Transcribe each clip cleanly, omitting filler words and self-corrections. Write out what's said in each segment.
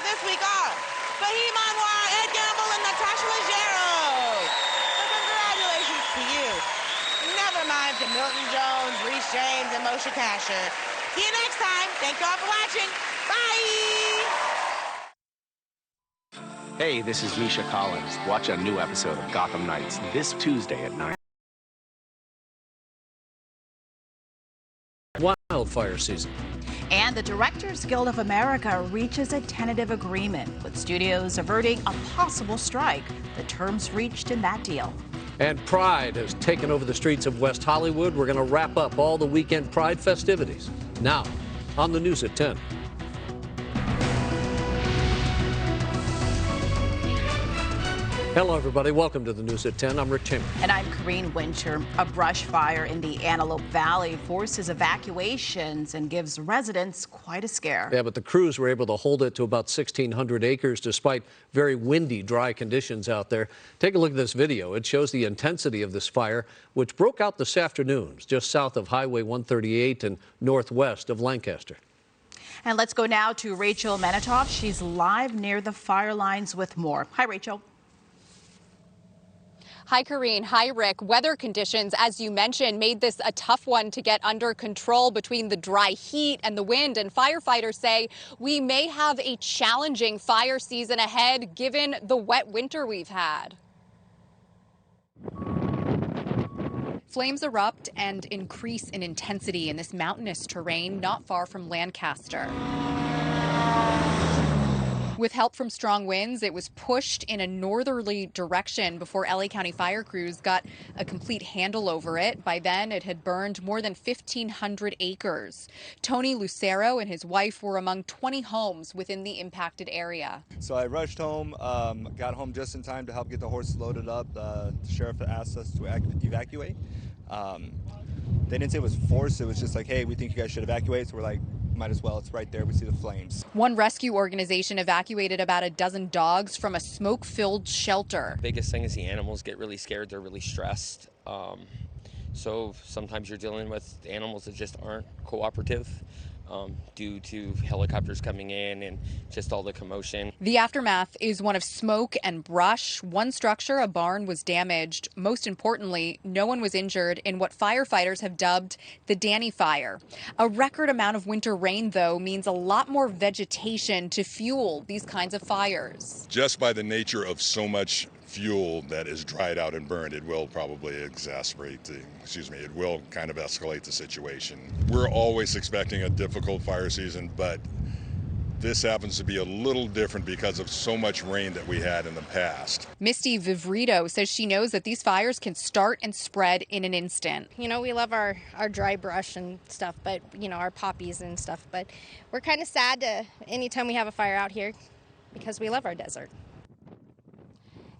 this week are Fahim Anwar, Ed Gamble, and Natasha Leggero. So congratulations to you. Never mind to Milton Jones, Reese James, and Moshe Kasher. See you next time. Thank you all for watching. Bye! Hey, this is Misha Collins. Watch a new episode of Gotham Knights this Tuesday at 9. Wildfire season. And the Directors Guild of America reaches a tentative agreement, with studios averting a possible strike. The terms reached in that deal. And Pride has taken over the streets of West Hollywood. We're going to wrap up all the weekend Pride festivities now on the News at 10. Hello, everybody. Welcome to the News at 10. I'm Rick Tamer. And I'm Corrine Winter. A brush fire in the Antelope Valley forces evacuations and gives residents quite a scare. Yeah, but the crews were able to hold it to about 1,600 acres despite very windy, dry conditions out there. Take a look at this video. It shows the intensity of this fire, which broke out this afternoon just south of Highway 138 and northwest of Lancaster. And let's go now to Rachel Manitoff. She's live near the fire lines with more. Hi, Rachel. Hi, Corrine. Hi, Rick. Weather conditions, as you mentioned, made this a tough one to get under control between the dry heat and the wind. And firefighters say we may have a challenging fire season ahead, given the wet winter we've had. Flames erupt and increase in intensity in this mountainous terrain not far from Lancaster. With help from strong winds, it was pushed in a northerly direction before LA County fire crews got a complete handle over it. By then, it had burned more than 1,500 acres. Tony Lucero and his wife were among 20 homes within the impacted area. So I rushed home, got home just in time to help get the horses loaded up. The sheriff asked us to evacuate. They didn't say it was forced. It was just like, hey, we think you guys should evacuate. So we're like, might as well. It's right there. We see the flames. One rescue organization evacuated about a dozen dogs from a smoke-filled shelter. The biggest thing is the animals get really scared. They're really stressed. So sometimes you're dealing with animals that just aren't cooperative due to helicopters coming in and just all the commotion. The aftermath is one of smoke and brush. One structure, a barn, was damaged. Most importantly, no one was injured in what firefighters have dubbed the Danny Fire. A record amount of winter rain, though, means a lot more vegetation to fuel these kinds of fires. Just by the nature of so much fuel that is dried out and burned, it will probably it will kind of escalate the situation. We're always expecting a difficult fire season, but this happens to be a little different because of so much rain that we had in the past. Misty Vivrito says she knows that these fires can start and spread in an instant. You know, we love our dry brush and stuff, but, you know, our poppies and stuff, but we're kind of sad anytime we have a fire out here because we love our desert.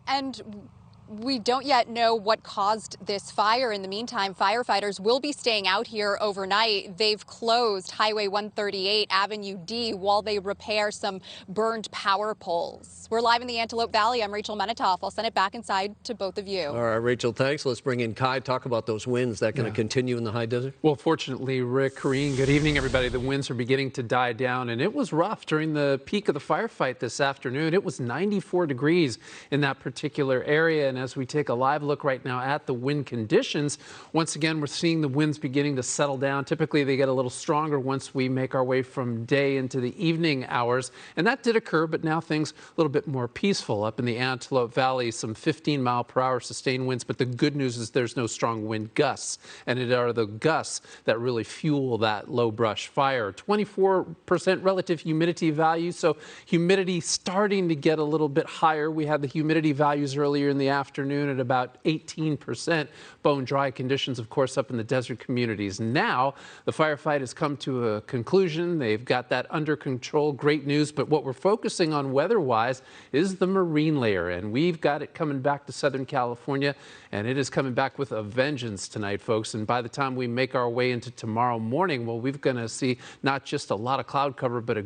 And we don't yet know what caused this fire. In the meantime, firefighters will be staying out here overnight. They've closed Highway 138 Avenue D while they repair some burned power poles. We're live in the Antelope Valley. I'm Rachel Manitoff. I'll send it back inside to both of you. All right, Rachel, thanks. Let's bring in Kai. Talk about those winds that going to continue in the high desert. Well, fortunately, Rick, Corrine, good evening, everybody. The winds are beginning to die down, and it was rough during the peak of the firefight this afternoon. It was 94 degrees in that particular area, and as we take a live look right now at the wind conditions, once again, we're seeing the winds beginning to settle down. Typically, they get a little stronger once we make our way from day into the evening hours, and that did occur, but now things a little bit more peaceful. Up in the Antelope Valley, some 15-mile-per-hour sustained winds, but the good news is there's no strong wind gusts, and it are the gusts that really fuel that low brush fire. 24% relative humidity value, so humidity starting to get a little bit higher. We had the humidity values earlier in the afternoon at about 18%. Bone dry conditions, of course, up in the desert communities. Now, the firefight has come to a conclusion. They've got that under control. Great news. But what we're focusing on weather-wise is the marine layer. And we've got it coming back to Southern California. And it is coming back with a vengeance tonight, folks. And by the time we make our way into tomorrow morning, well, we're going to see not just a lot of cloud cover, but a